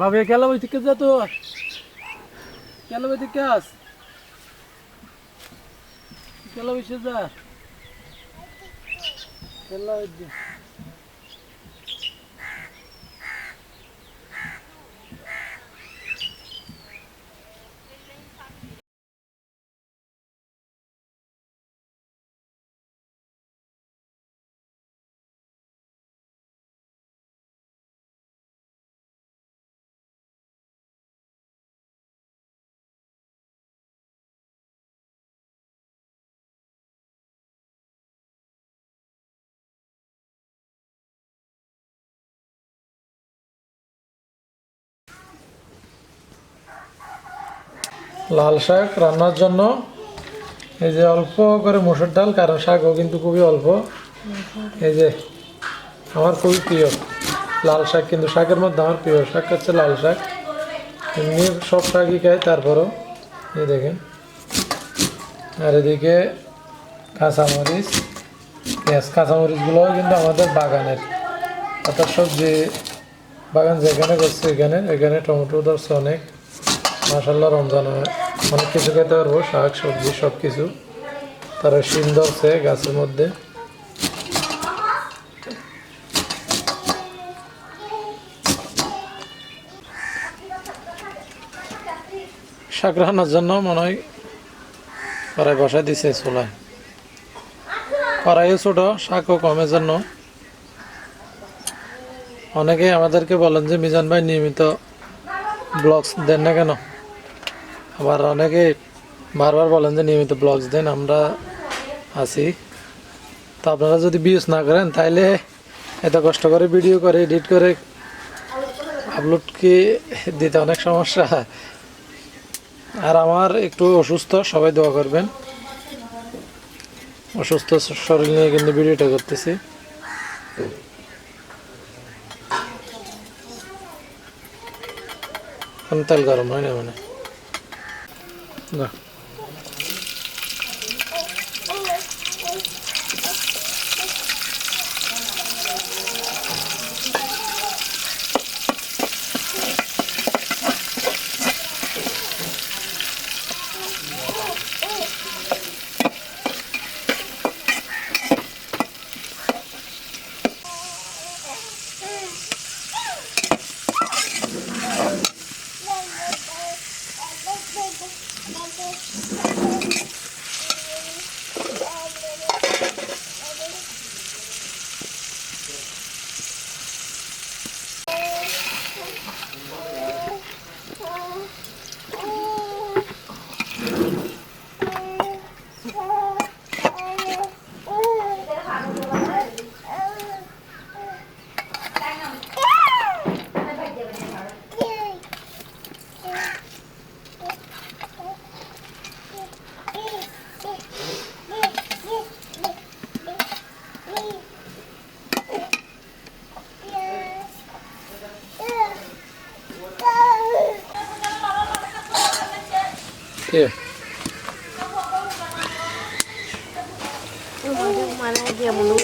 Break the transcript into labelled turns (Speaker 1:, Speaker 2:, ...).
Speaker 1: ভাবে খেলা বই থেকে যা তো খেলা বই থেকে আস খেলা বসে যা খেলা লাল শাক রান্নার জন্য এই যে অল্প করে মসুর ডাল, কারণ শাকও কিন্তু খুবই অল্প। এই যে আমার খুবই প্রিয় লাল শাক, কিন্তু শাকের মধ্যে আমার প্রিয় শাক হচ্ছে লাল শাক। এমনি সব শাকই খাই, তারপরও এই দেখেন। আর এদিকে কাঁচামরিচ, পেঁয়াজ। কাঁচামরিচগুলোও কিন্তু আমাদের বাগানের, অর্থাৎ সবজি বাগান যেখানে করছে এখানে টমেটো ধরছে অনেক। মাশাল্লাহ, রমজানে অনেক কিছু খেতে পারবো, শাক সবজি সব কিছু। তারা শিম ধরছে গাছের মধ্যে। শাক রান্নার জন্য মনে হয় কড়াই বসাই দিছে চুলায়। কড়াইও ছোট, শাকও কমের জন্য। অনেকেই আমাদেরকে বলেন যে মিজান ভাই নিয়মিত ব্লগস দেন না কেন, আবার অনেকে বারবার বলেন যে নিয়মিত ব্লগস দেন। আমরা আছি, তো আপনারা যদি ভিউজ না করেন তাইলে এত কষ্ট করে ভিডিও করে এডিট করে আপলোড কি দিতে অনেক সমস্যা। আর আমার একটু অসুস্থ, সবাই দোয়া করবেন। অসুস্থ শরীর নিয়ে কিন্তু ভিডিওটা করতেছি। তেল গরম হয় না মানে না।
Speaker 2: Mana dia menunggu.